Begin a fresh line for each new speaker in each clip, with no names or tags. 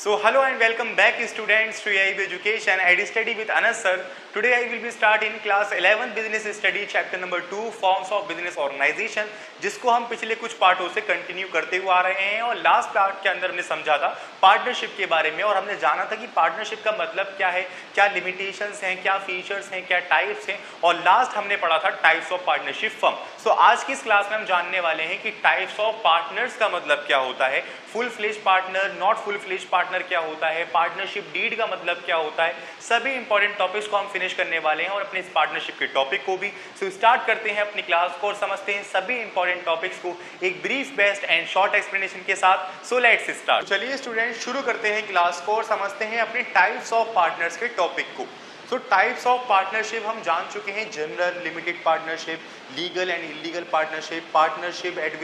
So hello and welcome back students to AIB Education. I study with Anas sir. Today I will be starting class 11 business study chapter number 2 forms of business organization, जिसको हम पिछले कुछ पार्टों से continue करते हुए आ रहे हैं। और लास्ट पार्ट के अंदर हमने समझा था पार्टनरशिप के बारे में और हमने जाना था कि पार्टनरशिप का मतलब क्या है, क्या लिमिटेशंस हैं, क्या फीचर्स हैं, क्या टाइप्स हैं, और लास्ट हमने पढ़ा था टाइप्स ऑफ पार्टनरशिप फर्म। सो आज की इस क्लास में हम जानने वाले हैं कि टाइप्स ऑफ पार्टनर्स का मतलब क्या होता है, full fledge partner, not full fledge partner क्या होता है, पार्टनरशिप डीड का मतलब क्या होता है। सभी इंपॉर्टेंट टॉपिक्स को हम फिनिश करने वाले हैं और अपने इस पार्टनरशिप के टॉपिक को भी। सो स्टार्ट करते हैं अपनी क्लास को और समझते हैं सभी इंपॉर्टेंट टॉपिक्स को एक brief best and short explanation के साथ। So let's start. चलिए स्टूडेंट शुरू करते हैं क्लास को और समझते हैं अपने टाइप्स ऑफ पार्टनर्स के टॉपिक को। सो टाइप्स ऑफ पार्टनरशिप हम जान चुके हैं, general, limited partnership, legal and illegal partnership, partnership at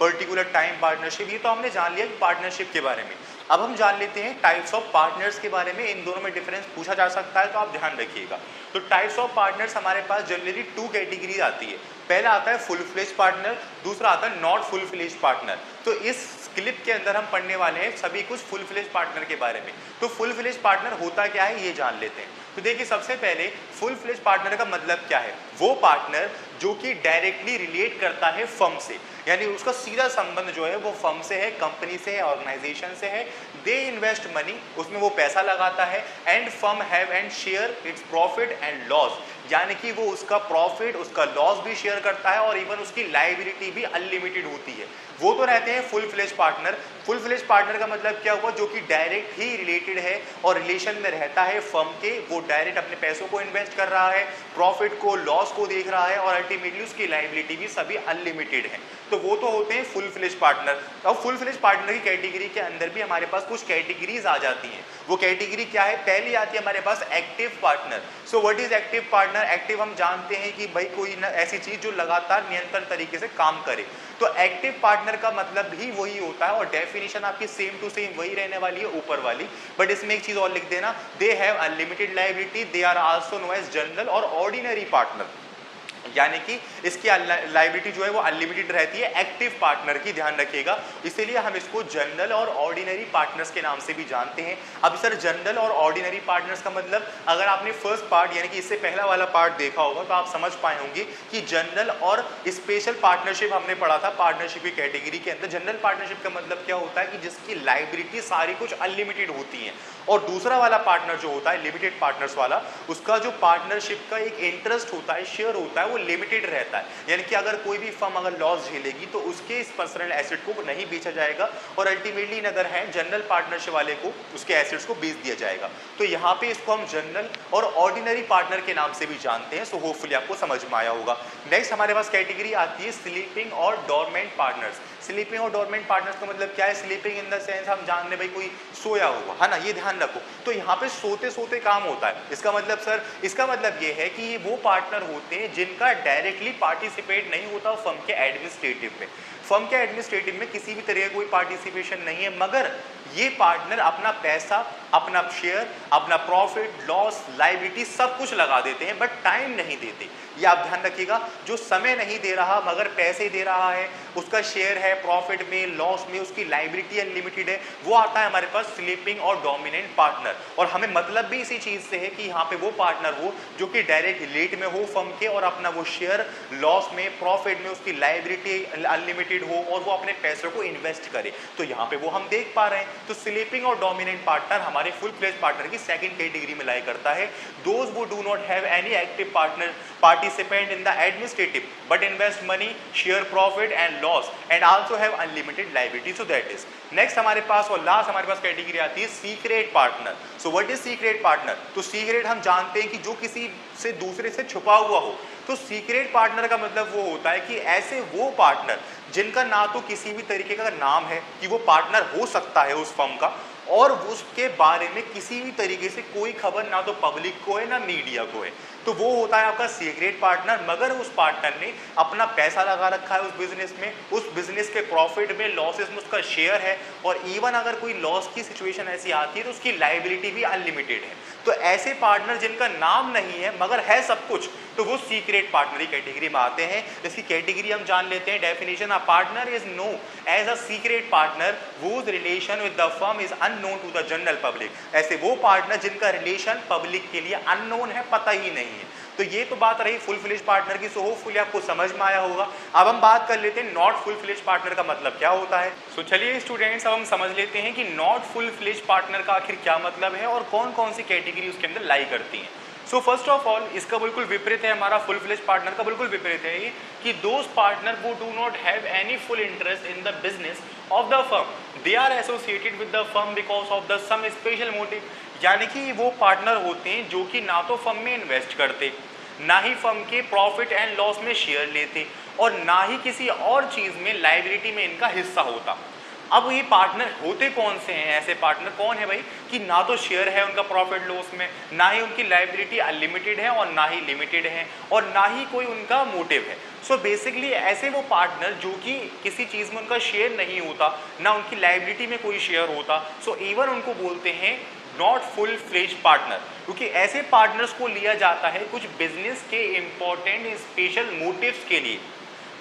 particular time partnership. ये तो हमने जान लिया पार्टनरशिप के बारे में। अब हम जान लेते हैं टाइप्स ऑफ पार्टनर्स के बारे में। इन दोनों में डिफरेंस पूछा जा सकता है तो आप ध्यान रखिएगा। तो टाइप्स ऑफ पार्टनर्स हमारे पास जनरली 2 कैटेगरीज आती है। पहला आता है फुल फ्लेज पार्टनर, दूसरा आता है नॉट फुल फ्लेज पार्टनर। तो इस क्लिप के अंदर हम पढ़ने वाले हैं सभी कुछ फुल फ्लेज पार्टनर के बारे में। तो फुल फ्लेज पार्टनर होता क्या है ये जान लेते हैं। तो देखिए सबसे पहले फुल फ्लेज पार्टनर का मतलब क्या है, वो पार्टनर जो कि डायरेक्टली रिलेट करता है फर्म से, यानी उसका सीधा संबंध जो है वो फर्म से है, कंपनी से है, ऑर्गेनाइजेशन से है। दे इन्वेस्ट मनी, उसमें वो पैसा लगाता है, and firm have and share its profit and loss, यानी कि वो उसका प्रॉफिट उसका लॉस भी शेयर करता है और इवन उसकी लायबिलिटी भी अनलिमिटेड होती है। वो तो रहते हैं full fledge partner. Full fledge partner का मतलब क्या हुआ, जो कि डायरेक्ट ही रिलेटेड है और रिलेशन में रहता है फर्म के। वो डायरेक्ट अपने पैसों को इन्वेस्ट कर रहा है, प्रॉफिट को लॉस को देख रहा है और अल्टीमेटली उसकी लायबिलिटी भी सभी अनलिमिटेड है। तो वो तो होते हैं फुल फ्लेज पार्टनर। अब फुल फ्लेज पार्टनर की कैटेगरी के अंदर भी हमारे पास कुछ कैटेगरीज आ जाती हैं। वो कैटेगरी क्या है, पहली आती है हमारे पास active partner. So what is active partner? Active हम जानते हैं कि भाई कोई ना ऐसी चीज जो लगातार निरंतर तरीके से काम करे। तो एक्टिव पार्टनर का मतलब भी वही होता है और डेफिनेशन आपकी सेम टू सेम वही रहने वाली है ऊपर वाली। बट इसमें एक चीज और लिख देना, they have unlimited liability, they are also known as general और ऑर्डिनरी पार्टनर, यानी कि इसकी लायबिलिटी जो है वो अनलिमिटेड रहती है एक्टिव पार्टनर की, ध्यान रखिएगा। इसीलिए हम इसको जनरल और ऑर्डिनरी पार्टनर्स के नाम से भी जानते हैं। अब सर जनरल और ऑर्डिनरी पार्टनर्स का मतलब, अगर आपने फर्स्ट पार्ट यानी कि इससे पहला वाला पार्ट देखा होगा तो आप समझ पाए होंगे कि जनरल और स्पेशल पार्टनरशिप हमने पढ़ा था पार्टनरशिप की कैटेगरी के अंदर। जनरल पार्टनरशिप का मतलब क्या होता है कि जिसकी लायबिलिटी सारी कुछ अनलिमिटेड होती है, और दूसरा वाला पार्टनर जो होता है लिमिटेड पार्टनर्स वाला, उसका जो पार्टनरशिप का एक इंटरेस्ट होता है, शेयर होता है, वो लिमिटेड रहता है। यानी कि अगर कोई भी फर्म अगर लॉस झेलेगी तो उसके इस पर्सनल एसेट को नहीं बेचा जाएगा और ultimately in other hand general partnership वाले को उसके एसेट्स को बेच दिया जाएगा। तो यहाँ पे इसको हम जनरल और ऑर्डिनरी पार्टनर के नाम से भी जानते हैं। सो होपफुली आपको समझ में आया होगा। नेक्स्ट हमारे पास कैटेगरी आती है स्लीपिंग और डोरमेंट पार्टनर्स। स्लीपिंग और डोरमेंट पार्टनर्स का मतलब क्या है? स्लीपिंग इन द सेंस हम जान रहे भाई कोई सोया हुआ है ना, ये ध्यान रखो। तो यहाँ पे सोते सोते काम होता है। इसका मतलब सर, इसका मतलब ये है कि ये वो पार्टनर होते हैं जिनका डायरेक्टली पार्टिसिपेट नहीं होता फर्म के एडमिनिस्ट्रेटिव में। फर्म के एडमिनिस्ट्रेटिव में किसी भी तरह का कोई पार्टिसिपेशन नहीं है, मगर ये पार्टनर अपना पैसा, अपना शेयर, अपना प्रॉफिट, लॉस, लायबिलिटी सब कुछ लगा देते हैं, बट टाइम नहीं देते। ये आप ध्यान रखिएगा। जो समय नहीं दे रहा मगर पैसे दे रहा है, उसका शेयर है प्रॉफिट में, लॉस में, उसकी लायबिलिटी अनलिमिटेड है, वो आता है हमारे पास स्लीपिंग और डोमिनेंट पार्टनर। और हमें मतलब भी इसी चीज से है कि यहाँ पे वो पार्टनर हो जो कि डायरेक्ट रिलेट में हो फर्म के और अपना वो शेयर लॉस में, प्रॉफिट में, उसकी लायबिलिटी अनलिमिटेड हो और वो अपने पैसों को इन्वेस्ट करे। तो यहाँ पे वो हम देख पा रहे हैं। तो स्लीपिंग और डोमिनेंट पार्टनर हमारे फुल फ्लेज पार्टनर की सेकंड कैटेगरी में लाई करता है। दोज वो do not have any active partner participant in the administrative but invest money, share profit and loss and also have unlimited liability. So that is next हमारे पास और last हमारे पास category आती है secret partner. So what is secret partner? तो secret हम जानते हैं कि जो किसी से दूसरे से छुपा हुआ हो। तो सीक्रेट पार्टनर का मतलब वो होता है कि ऐसे वो पार्टनर जिनका ना तो किसी भी तरीके का नाम है कि वो पार्टनर हो सकता है उस फर्म का, और उसके बारे में किसी भी तरीके से कोई खबर ना तो पब्लिक को है ना मीडिया को है। तो वो होता है आपका सीक्रेट पार्टनर। मगर उस पार्टनर ने अपना पैसा लगा रखा है उस बिजनेस में, उस बिजनेस के प्रॉफिट में, लॉसेस में उसका शेयर है, और इवन अगर कोई लॉस की सिचुएशन ऐसी आती है तो उसकी लायबिलिटी भी अनलिमिटेड है। तो ऐसे पार्टनर जिनका नाम नहीं है मगर है सब कुछ, तो वो सीक्रेट पार्टनर की कैटेगरी में आते हैं। इसकी कैटेगरी हम जान लेते हैं। Definition: a partner is known as a secret partner whose relation with the firm is unknown to the general public. ऐसे वो पार्टनर जिनका रिलेशन पब्लिक के लिए अननोन है, पता ही नहीं है। तो ये तो बात रही फुल फ्लेज पार्टनर की। सो होपफुली आपको समझ में आया होगा। अब हम बात कर लेते हैं नॉट फुल फ्लेज पार्टनर का मतलब क्या होता है। सो चलिए स्टूडेंट्स, अब हम समझ लेते हैं कि नॉट फुल फ्लेज पार्टनर का आखिर क्या मतलब है और कौन कौन सी कैटेगरी उसके अंदर लाई करती हैं। सो फर्स्ट ऑफ ऑल इसका बिल्कुल विपरीत है, हमारा फुल फ्लेज पार्टनर का बिल्कुल विपरीत है ये, कि दोज पार्टनर वो do not have any full interest in the business of the firm, they are associated with the firm because of the some special motive. यानी कि वो पार्टनर होते हैं जो कि ना तो फर्म में इन्वेस्ट करते, ना ही फर्म के प्रॉफिट एंड लॉस में शेयर लेते, और ना ही किसी और चीज़ में लायबिलिटी में इनका हिस्सा होता। अब ये पार्टनर होते कौन से हैं? ऐसे पार्टनर कौन है भाई कि ना तो शेयर है उनका प्रॉफिट लॉस में, ना ही उनकी लायबिलिटी अनलिमिटेड है और ना ही लिमिटेड है, और ना ही कोई उनका मोटिव है। सो बेसिकली ऐसे वो पार्टनर जो कि किसी चीज़ में उनका शेयर नहीं होता, ना उनकी लायबिलिटी में कोई शेयर होता, सो इवन उनको बोलते हैं नॉट फुल फ्लेज पार्टनर। क्योंकि ऐसे पार्टनर्स को लिया जाता है कुछ बिजनेस के इंपॉर्टेंट स्पेशल मोटिव्स के लिए।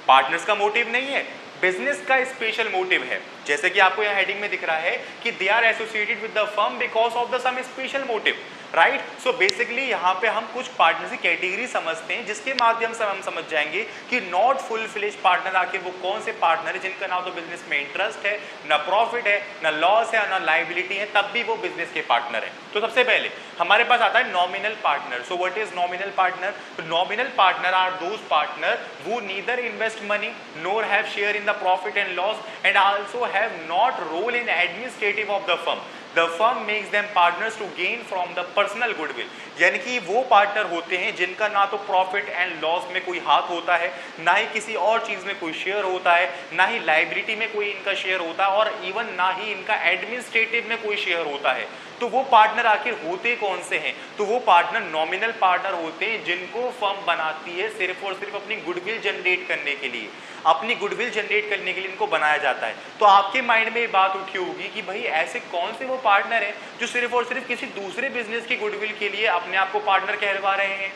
पार्टनर्स का मोटिव नहीं है, बिजनेस का स्पेशल मोटिव है। जैसे कि आपको यहाँ हेडिंग में दिख रहा है कि they are associated with the firm because of the some special motive, right. So basically यहाँ पे हम कुछ पार्टनर की कैटेगरी समझते हैं जिसके माध्यम से हम समझ जाएंगे कि नॉट फुल फ्लेज पार्टनर आखिर वो कौन से पार्टनर है जिनका ना तो बिजनेस में इंटरेस्ट है, ना प्रॉफिट है, ना लॉस है, ना लायबिलिटी है, तब भी वो बिजनेस के पार्टनर है। तो सबसे पहले हमारे पास आता है nominal partner. So what is nominal partner? तो nominal partner are those partner who neither invest money nor have share in the profit and loss and also have not role in administrative of the firm. The firm makes them partners to gain from the personal goodwill. यानी कि वो partner होते हैं जिनका ना तो profit and loss में कोई हाथ होता है, ना ही किसी और चीज़ में कोई शेयर होता है, ना ही लायबिलिटी में कोई इनका शेयर होता है, और इवन ना ही इनका एडमिनिस्ट्रेटिव में कोई शेयर होता है। तो वो पार्टनर आखिर होते कौन से हैं? तो वो पार्टनर नॉमिनल पार्टनर होते हैं जिनको फर्म बनाती है सिर्फ और सिर्फ अपनी गुडविल जनरेट करने के लिए। अपनी गुडविल जनरेट करने के लिए इनको बनाया जाता है। तो आपके माइंड में ये बात उठी होगी कि भाई ऐसे कौन से वो पार्टनर हैं जो सिर्फ और सिर्फ किसी दूसरे बिजनेस की गुडविल के लिए अपने आप को पार्टनर कहलवा रहे हैं?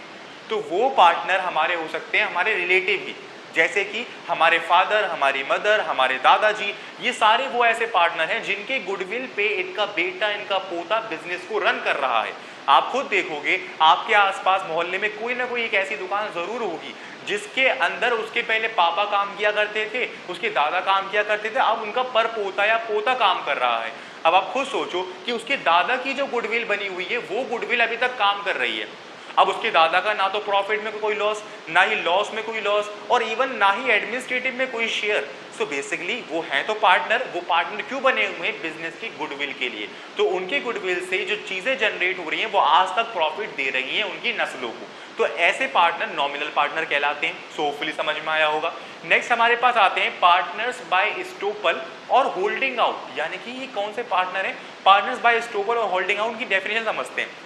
तो वो पार्टनर हमारे हो सकते हैं हमारे रिलेटिव ही, जैसे कि हमारे फादर, हमारी मदर, हमारे दादाजी। ये सारे वो ऐसे पार्टनर हैं जिनके गुडविल पे इनका बेटा, इनका पोता बिजनेस को रन कर रहा है। आप खुद देखोगे आपके आसपास मोहल्ले में कोई ना कोई एक ऐसी दुकान जरूर होगी जिसके अंदर उसके पहले पापा काम किया करते थे, उसके दादा काम किया करते थे, अब उनका पर पोता या पोता काम कर रहा है। अब आप खुद सोचो कि उसके दादा की जो गुडविल बनी हुई है वो गुडविल अभी तक काम कर रही है। अब उसके दादा का ना तो प्रॉफिट में कोई लॉस, ना ही लॉस में कोई लॉस, और इवन ना ही एडमिनिस्ट्रेटिव में कोई शेयर। सो बेसिकली वो हैं तो पार्टनर। वो पार्टनर क्यों बने हुए हैं? बिजनेस की गुडविल के लिए। तो उनके गुडविल से जो चीज़ें जनरेट हो रही हैं वो आज तक प्रॉफिट दे रही हैं उनकी नस्लों को। तो ऐसे पार्टनर नॉमिनल पार्टनर कहलाते हैं। सो होपफुली समझ में आया होगा। नेक्स्ट हमारे पास आते हैं पार्टनर्स बाय एस्टोपल और होल्डिंग आउट। यानी कि ये कौन से पार्टनर हैं? पार्टनर्स बाय एस्टोपल और होल्डिंग आउट की डेफिनेशन समझते हैं।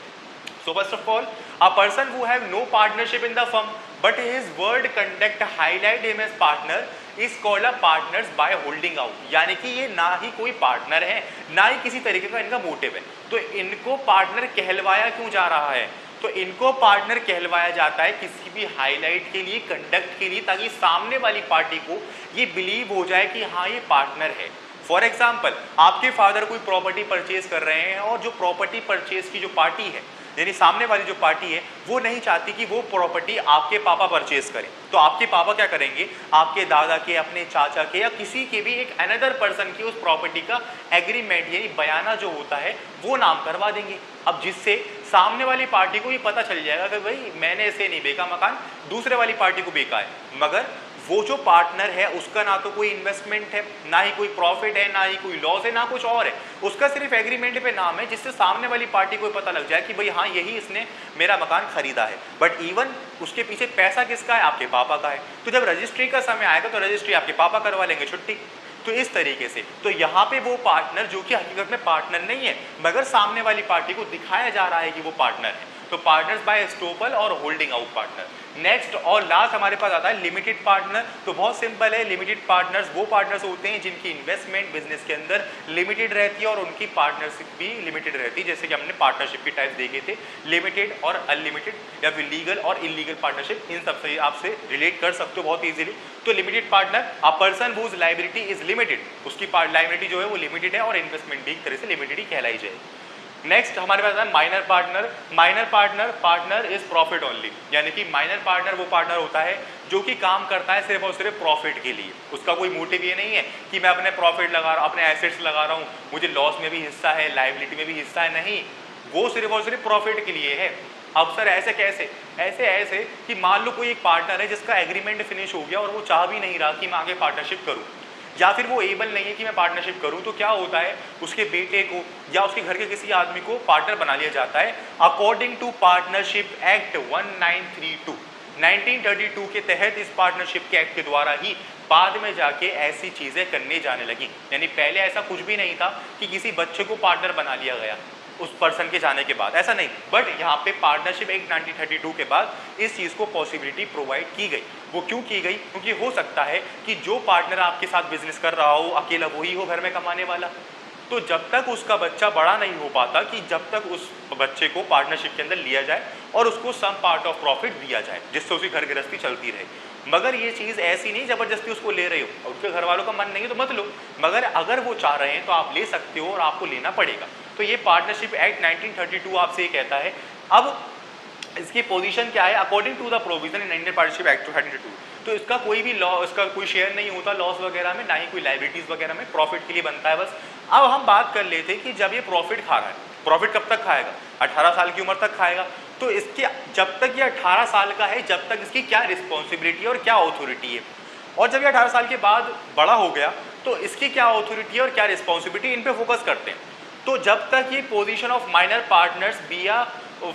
So first of all, a person who have no partnership in the firm but his word conduct highlight him as partner is called a partners by holding out. यानी कि ये ना ही कोई partner है, ना ही किसी तरीके का इनका मोटिव है। तो इनको पार्टनर कहलवाया क्यों जा रहा है? तो इनको पार्टनर कहलवाया जाता है किसी भी हाईलाइट के लिए, कंडक्ट के लिए, ताकि सामने वाली पार्टी को ये बिलीव हो जाए कि हाँ ये पार्टनर है। फॉर एग्जाम्पल, आपके फादर कोई प्रॉपर्टी परचेज कर रहे हैं और जो प्रॉपर्टी परचेज की जो पार्टी है, यानी सामने वाली जो पार्टी है, वो नहीं चाहती कि वो प्रॉपर्टी आपके पापा परचेज करें। तो आपके पापा क्या करेंगे? आपके दादा के, अपने चाचा के या किसी के भी एक अनदर पर्सन की उस प्रॉपर्टी का एग्रीमेंट यानी बयाना जो होता है वो नाम करवा देंगे। अब जिससे सामने वाली पार्टी को ये पता चल जाएगा कि भाई मैंने इसे नहीं बेचा मकान, दूसरे वाली पार्टी को बेचा है। मगर वो जो पार्टनर है उसका ना तो कोई इन्वेस्टमेंट है, ना ही कोई प्रॉफिट है, ना ही कोई लॉस है, ना कुछ और है। उसका सिर्फ एग्रीमेंट पे नाम है, जिससे सामने वाली पार्टी को पता लग जाए कि भाई हाँ यही इसने मेरा मकान खरीदा है। बट इवन उसके पीछे पैसा किसका है? आपके पापा का है। तो जब रजिस्ट्री का समय आएगा तो रजिस्ट्री आपके पापा करवा लेंगे छुट्टी। तो इस तरीके से तो यहाँ पे वो पार्टनर जो कि हकीकत में पार्टनर नहीं है, मगर सामने वाली पार्टी को दिखाया जा रहा है कि वो पार्टनर है, तो पार्टनर्स बाय एस्टोपल और होल्डिंग आउट पार्टनर। नेक्स्ट और लास्ट हमारे पास आता है लिमिटेड पार्टनर। तो बहुत सिंपल है, लिमिटेड पार्टनर्स वो पार्टनर्स होते हैं जिनकी इन्वेस्टमेंट बिजनेस के अंदर लिमिटेड रहती है और उनकी पार्टनरशिप भी लिमिटेड रहती है। जैसे कि हमने पार्टनरशिप के टाइप्स देखे थे, लिमिटेड और अनलिमिटेड या फिर लीगल और इलीगल पार्टनरशिप, इन सबसे आपसे रिलेट कर सकते हो बहुत इजीली। तो limited partner a person whose liability is limited, उसकी लायबिलिटी जो है वो लिमिटेड है और इन्वेस्टमेंट भी एक तरह से लिमिटेड ही कहलाई जाएगी। नेक्स्ट हमारे पास है minor partner. Minor partner is profit only, यानी कि माइनर पार्टनर वो पार्टनर होता है जो कि काम करता है सिर्फ और सिर्फ प्रॉफिट के लिए। उसका कोई मोटिव ये नहीं है कि मैं अपने प्रॉफिट लगा रहा हूँ, अपने एसेट्स लगा रहा हूँ, मुझे लॉस में भी हिस्सा है, लायबिलिटी में भी हिस्सा है, नहीं, वो सिर्फ और सिर्फ प्रॉफिट के लिए है। अब सर ऐसे कैसे? ऐसे कि मान लो कोई एक पार्टनर है जिसका एग्रीमेंट फिनिश हो गया और वो चाह भी नहीं रहा कि मैं आगे पार्टनरशिप करूँ, या फिर वो एबल नहीं है कि मैं पार्टनरशिप करूं, तो क्या होता है, उसके बेटे को या उसके घर के किसी आदमी को पार्टनर बना लिया जाता है अकॉर्डिंग टू पार्टनरशिप एक्ट 1932। 1932 के तहत इस पार्टनरशिप के एक्ट के द्वारा ही बाद में जाके ऐसी चीजें करने जाने लगी। यानी पहले ऐसा कुछ भी नहीं था कि किसी बच्चे को पार्टनर बना लिया गया उस पर्सन के जाने के बाद, ऐसा नहीं। बट यहाँ पे पार्टनरशिप एक्ट 1932 के बाद इस चीज़ को पॉसिबिलिटी प्रोवाइड की गई। वो क्यों की गई? क्योंकि हो सकता है कि जो पार्टनर आपके साथ बिजनेस कर रहा हो अकेला वही हो घर में कमाने वाला, तो जब तक उसका बच्चा बड़ा नहीं हो पाता कि जब तक उस बच्चे को पार्टनरशिप के अंदर लिया जाए और उसको सम पार्ट ऑफ प्रॉफिट दिया जाए जिससे उसकी घर गृहस्थी चलती रहे। मगर ये चीज़ ऐसी नहीं जबरदस्ती उसको ले रहे हो, और उसके घर वालों का मन नहीं है तो मत लो, मगर अगर वो चाह रहे हैं तो आप ले सकते हो और आपको लेना पड़ेगा। तो ये पार्टनरशिप एक्ट 1932 आपसे ये कहता है। अब इसकी पोजीशन क्या है according to the provision in Indian partnership act 1932, तो इसका कोई भी लॉ, इसका कोई शेयर नहीं होता लॉस वगैरह में, ना ही कोई लाइबिलिटीज वगैरह में, प्रॉफिट के लिए बनता है बस। अब हम बात कर लेते हैं कि जब ये प्रॉफिट खा रहा है, प्रॉफिट कब तक खाएगा? 18 साल की उम्र तक खाएगा। तो इसके जब तक ये 18 साल का है, जब तक इसकी क्या रिस्पॉन्सिबिलिटी और क्या ऑथोरिटी है, और जब ये 18 साल के बाद बड़ा हो गया तो इसकी क्या ऑथोरिटी है और क्या रिस्पॉन्सिबिलिटी, इन पे फोकस करते हैं। तो जब तक ये पोजीशन ऑफ माइनर पार्टनर्स बिया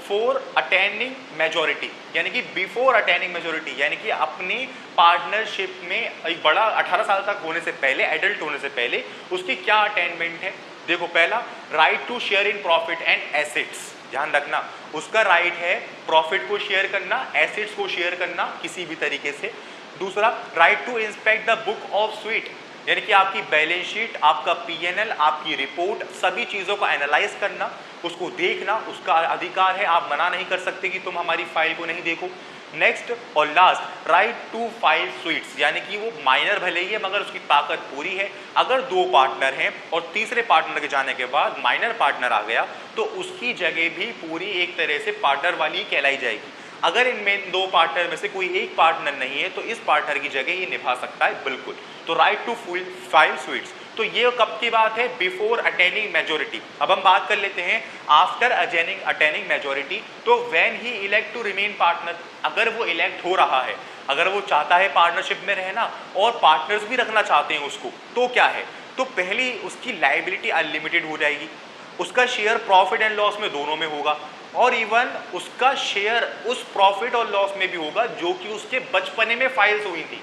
फॉर अटेनिंग मेजोरिटी, यानी कि बिफोर अटेनिंग मेजोरिटी, यानी कि अपनी पार्टनरशिप में एक बड़ा 18 साल तक होने से पहले, एडल्ट होने से पहले उसकी क्या अटेनमेंट है। देखो, पहला right to share in profit and assets, ध्यान रखना उसका राइट है प्रॉफिट को शेयर करना, एसेट्स को शेयर करना किसी भी तरीके से। दूसरा right to inspect the book of sweet, यानी कि आपकी बैलेंस शीट, आपका पीएनएल, आपकी रिपोर्ट, सभी चीज़ों को एनालाइज करना, उसको देखना उसका अधिकार है, आप मना नहीं कर सकते कि तुम हमारी फाइल को नहीं देखो। नेक्स्ट और last right to file sweets, यानी कि वो माइनर भले ही है मगर उसकी ताकत पूरी है। अगर दो पार्टनर हैं और तीसरे पार्टनर के जाने के बाद माइनर पार्टनर आ गया तो उसकी जगह भी पूरी एक तरह से पार्टनर वाली कहलाई जाएगी। अगर इनमें दो पार्टनर में से कोई एक पार्टनर नहीं है तो इस पार्टनर की जगह ये निभा सकता है, बिल्कुल। तो राइट टू फाइल स्वीट्स, तो ये कब की बात है? Before attaining majority. अब हम बात कर लेते हैं आफ्टर अटेनिंग मेजोरिटी, तो when he elect to remain partner, अगर वो इलेक्ट हो रहा है, अगर वो चाहता है पार्टनरशिप में रहना और पार्टनर्स भी रखना चाहते हैं उसको, तो क्या है? तो पहली उसकी लायबिलिटी अनलिमिटेड हो जाएगी, उसका शेयर प्रॉफिट एंड लॉस में दोनों में होगा, और इवन उसका शेयर उस प्रॉफिट और लॉस में भी होगा जो कि उसके बचपने में फाइल्स हुई थी।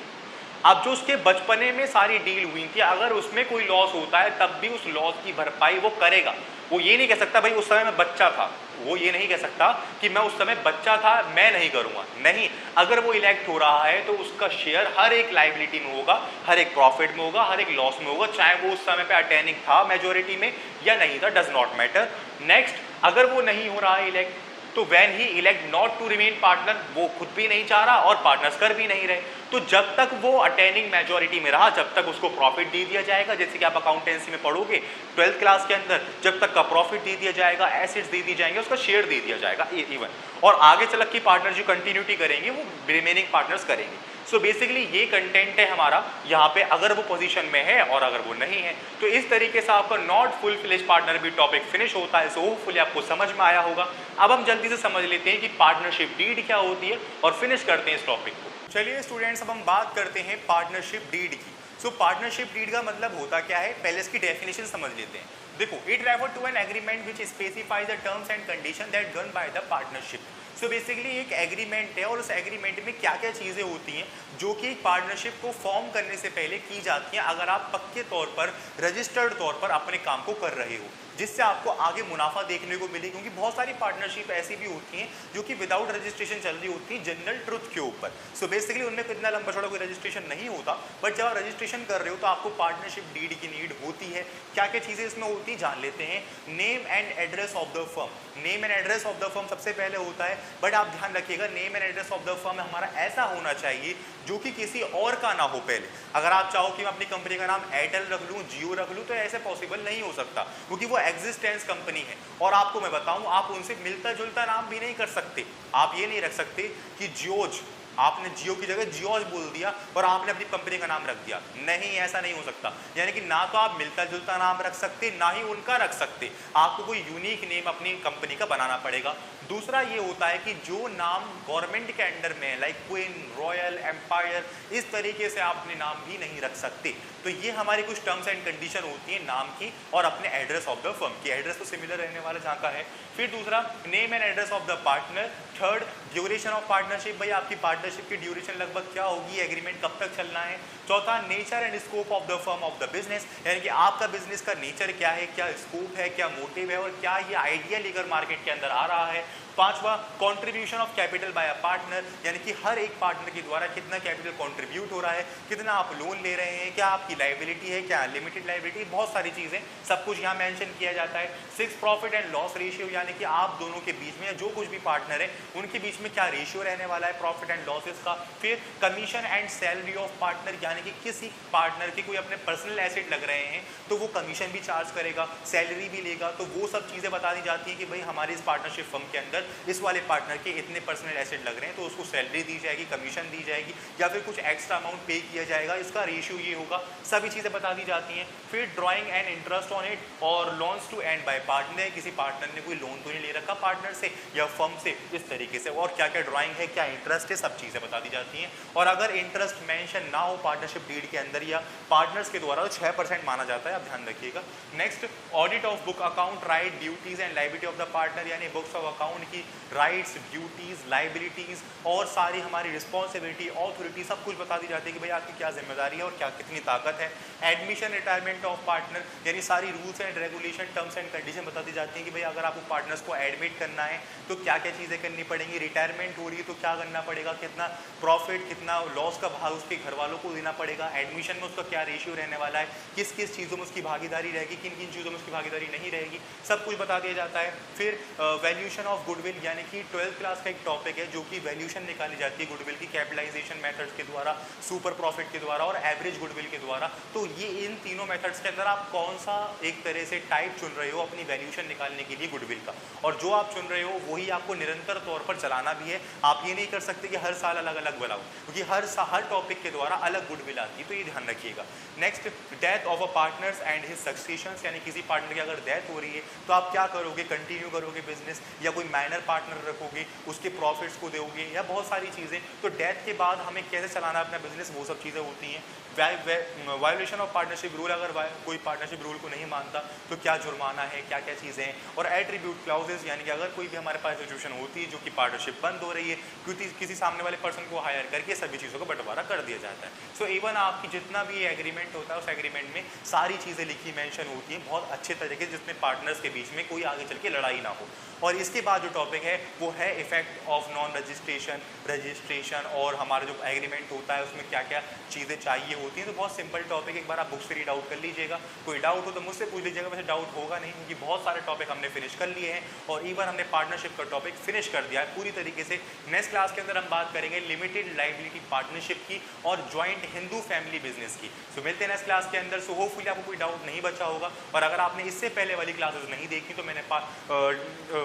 अब जो उसके बचपने में सारी डील हुई थी, अगर उसमें कोई लॉस होता है तब भी उस लॉस की भरपाई वो करेगा। वो ये नहीं कह सकता भाई उस समय मैं बच्चा था, वो ये नहीं कह सकता कि मैं उस समय बच्चा था मैं नहीं करूँगा, नहीं। अगर वो इलेक्ट हो रहा है तो उसका शेयर हर एक लायबिलिटी में होगा, हर एक प्रॉफिट में होगा, हर एक लॉस में होगा, चाहे वो उस समय पे अटेनिंग था मेजोरिटी में या नहीं था, डज नॉट मैटर। नेक्स्ट, अगर वो नहीं हो रहा है इलेक्ट, तो when he elect not to remain partner, वो खुद भी नहीं चाह रहा और पार्टनर्स कर भी नहीं रहे, तो जब तक वो अटेनिंग मेजोरिटी में रहा जब तक उसको प्रॉफिट दे दिया जाएगा। जैसे कि आप अकाउंटेंसी में पढ़ोगे 12th क्लास के अंदर, जब तक का प्रॉफिट दे दिया जाएगा, एसेट्स दे दी जाएंगे, उसका शेयर दे दिया जाएगा इवन, और आगे चल के पार्टनर जो कंटिन्यूटी करेंगे वो रिमेनिंग पार्टनर्स करेंगे। सो बेसिकली ये कंटेंट है हमारा यहाँ पे, अगर वो पोजीशन में है और अगर वो नहीं है। तो इस तरीके से आपका नॉट फुल फ्लेज पार्टनर भी टॉपिक फिनिश होता है। सो होपफुली आपको समझ में आया होगा। अब हम जल्दी से समझ लेते हैं कि पार्टनरशिप डीड क्या होती है और फिनिश करते हैं इस टॉपिक को। चलिए स्टूडेंट्स, अब हम बात करते हैं पार्टनरशिप डीड की। सो पार्टनरशिप डीड का मतलब होता क्या है, पहले इसकी डेफिनेशन समझ लेते हैं। देखो, it refer to an agreement which specifies the terms and condition that govern by the partnership. So basically एक एग्रीमेंट है और उस एग्रीमेंट में क्या क्या चीज़ें होती हैं जो कि एक पार्टनरशिप को फॉर्म करने से पहले की जाती हैं, अगर आप पक्के तौर पर रजिस्टर्ड तौर पर अपने काम को कर रहे हो। जिससे आपको आगे मुनाफा देखने को मिले, क्योंकि बहुत सारी पार्टनरशिप ऐसी भी होती हैं जो कि विदाउट रजिस्ट्रेशन चल रही होती हैं जनरल ट्रुथ के ऊपर। सो बेसिकली उनमें कितना लंबा चौड़ा कोई रजिस्ट्रेशन नहीं होता, बट जब आप रजिस्ट्रेशन कर रहे हो तो आपको पार्टनरशिप डीड की नीड होती है। क्या क्या चीज़ें इसमें होती है जान लेते हैं। Name and address of the firm, name and address of the firm सबसे पहले होता है, बट आप ध्यान रखिएगा name and address of the firm हमारा ऐसा होना चाहिए जो कि किसी और का ना हो। पहले अगर आप चाहो कि मैं अपनी कंपनी का नाम एयरटेल रख लूँ, जियो रख लूँ, तो ऐसे पॉसिबल नहीं हो सकता, क्योंकि वो एग्जिस्टेंस कंपनी है। और आपको मैं बताऊं, आप उनसे मिलता जुलता नाम भी नहीं कर सकते। आप ये नहीं रख सकते कि जियोज, आपने जियो की जगह जियोज बोल दिया और आपने अपनी कंपनी का नाम रख दिया, नहीं, ऐसा नहीं हो सकता। यानी कि ना तो आप मिलता जुलता नाम रख सकते, ना ही उनका रख सकते, आपको कोई यूनिक नेम अपनी कंपनी का बनाना पड़ेगा। दूसरा ये होता है कि जो नाम गवर्नमेंट के अंडर में, लाइक क्वीन, रॉयल, एम्पायर, इस तरीके से आप अपने नाम भी नहीं रख सकते। तो ये हमारी कुछ टर्म्स एंड कंडीशन होती है नाम की और अपने एड्रेस ऑफ द फर्म की। एड्रेस तो सिमिलर रहने वाला जहाँ का है। फिर दूसरा name and address of the partner. Third duration of partnership, भाई आपकी पार्टनरशिप की ड्यूरेशन लगभग क्या होगी, एग्रीमेंट कब तक चलना है। चौथा nature and scope of the firm of the business, यानी कि आपका बिजनेस का नेचर क्या है, क्या स्कोप है, क्या मोटिव है और क्या ये आइडिया लेकर मार्केट के अंदर आ रहा है। पांचवा contribution of capital by a partner, यानी कि हर एक पार्टनर के द्वारा कितना कैपिटल कंट्रीब्यूट हो रहा है, कितना आप लोन ले रहे हैं, क्या आपकी लायबिलिटी है, क्या लिमिटेड लायबिलिटी, बहुत सारी चीज़ें, सब कुछ यहाँ मेंशन किया जाता है। Six profit and loss ratio, यानी कि आप दोनों के बीच में या जो कुछ भी पार्टनर है उनके बीच में क्या रेशियो रहने वाला है प्रॉफिट एंड लॉसेस का। फिर commission and salary of partner, यानी कि किसी पार्टनर के कोई अपने पर्सनल एसेट लग रहे हैं तो वो कमीशन भी चार्ज करेगा, सैलरी भी लेगा, तो वो सब चीज़ें बता दी जाती हैं कि भाई हमारी इस पार्टनरशिप फर्म के अंदर इस वाले पार्टनर के इतने पर्सनल एसेट लग रहे हैं तो उसको सैलरी दी जाएगी, कमीशन दी जाएगी या फिर कुछ एक्स्ट्रा अमाउंट पे किया जाएगा, इसका रेशियो ये होगा, सभी चीज़ें बता दी जाती हैं। फिर drawing and interest on it और loans to and by partner, किसी पार्टनर ने कोई लोन तो नहीं ले रखा पार्टनर से या फर्म से, इस तरीके से, और क्या क्या ड्राइंग है, क्या इंटरेस्ट है, सब चीज़ें बता दी जाती हैं। और अगर इंटरेस्ट मेंशन ना हो पार्टनरशिप डीड के अंदर या पार्टनर्स के द्वारा, तो 6% माना जाता है, आप ध्यान रखिएगा। Next audit of book account, right, duties and liability of the partner, यानी बुक्स ऑफ अकाउंट की राइट्स, ड्यूटीज, लायबिलिटीज और सारी हमारी रिस्पॉन्सिबिलिटी, ऑथोरिटी, सब कुछ बता दी जाती है कि भाई आपकी क्या जिम्मेदारी है और क्या कितनी ताकत है। एडमिशन रिटायरमेंट ऑफ पार्टनर, यानी सारी rules and regulation, terms and condition बता दी जाती है कि भाई अगर आपको पार्टनर्स को एडमिट करना है तो क्या क्या चीज़ें करनी पड़ेंगी, रिटायरमेंट हो रही है तो क्या करना पड़ेगा, कितना प्रॉफिट, कितना लॉस का भाग उसके घर वालों को देना पड़ेगा, एडमिशन में उसका क्या रेशियो रहने वाला है, किस किस चीज़ों में उसकी भागीदारी रहेगी, किन किन चीज़ों में उसकी भागीदारी नहीं रहेगी, सब कुछ बता दिया जाता है। फिर वैल्यूएशन ऑफ गुडविल, यानी कि 12th क्लास का एक टॉपिक है जो कि वैल्यूएशन निकाली जाती है गुडविल की कैपिटलाइजेशन मेथड्स के द्वारा, सुपर प्रॉफिट के द्वारा और एवरेज गुडविल के द्वारा। तो ये इन तीनों मेथड्स के अंदर आप कौन सा एक तरह से टाइप चुन रहे हो अपनी वैल्यूएशन निकालने के लिए गुडविल का, और जो आप चुन रहे हो वही आपको निरंतर तौर पर चलाना भी है। आप ये नहीं कर सकते कि हर साल अलग अलग बनाओ, क्योंकि हर टॉपिक के द्वारा अलग गुडविल आती है, तो ये ध्यान रखिएगा। Next death of a partners and his successions, यानी किसी पार्टनर की अगर डेथ हो रही है तो आप क्या करोगे, कंटिन्यू करोगे बिजनेस या कोई माइनर पार्टनर रखोगे, उसके प्रॉफिट्स को दोगे या बहुत सारी चीज़ें। तो डेथ के बाद हमें कैसे चलाना है अपना बिजनेस, वो सब चीज़ें होती हैं। वायोलेशन ऑफ पार्टनरशिप रूल, अगर कोई पार्टनरशिप रूल को नहीं मानता तो क्या जुर्माना है, क्या क्या चीज़ें हैं। और एट्रीब्यूट क्लाउजेस, यानी कि अगर कोई भी हमारे पास सिचुएशन होती है जो कि पार्टनरशिप बंद हो रही है क्योंकि किसी सामने वाले पर्सन को हायर करके सभी चीज़ों को बंटवारा कर दिया जाता है। सो इवन आपकी जितना भी एग्रीमेंट होता है उस एग्रीमेंट में सारी चीज़ें लिखी मेंशन होती हैं बहुत अच्छे तरीके से, जिसमें पार्टनर्स के बीच में कोई आगे चल के लड़ाई ना हो। और इसके बाद जो टॉपिक है वो है effect of non registration, registration और हमारा जो एग्रीमेंट होता है उसमें क्या क्या चीज़ें चाहिए होती हैं। तो बहुत सिंपल टॉपिक, एक बार आप बुक से रीड आउट कर लीजिएगा, कोई डाउट हो तो मुझसे पूछ लीजिएगा, वैसे डाउट होगा नहीं क्योंकि बहुत सारे टॉपिक हमने फिनिश कर लिए हैं और इवन हमने पार्टनरशिप का टॉपिक फिनिश कर दिया है पूरी तरीके से। नेक्स्ट क्लास के अंदर हम बात करेंगे लिमिटेड लायबिलिटी पार्टनरशिप की और ज्वाइंट हिंदू फैमिली बिजनेस की। सो मिलते हैं नेक्स्ट क्लास के अंदर। सो होपफुली आपको कोई डाउट नहीं बचा होगा, और अगर आपने इससे पहले वाली क्लासेस नहीं देखी तो मैंने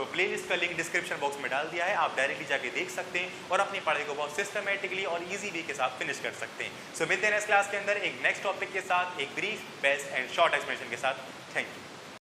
प्लेलिस्ट का लिंक डिस्क्रिप्शन बॉक्स में डाल दिया है, आप डायरेक्टली जाके देख सकते हैं और अपनी पढ़ाई को बहुत सिस्टमेटिकली और इजी वे के साथ फिनिश कर सकते हैं। सो मिलते हैं नेक्स्ट क्लास के अंदर एक नेक्स्ट टॉपिक के साथ, एक brief, best and short explanation के साथ। Thank you.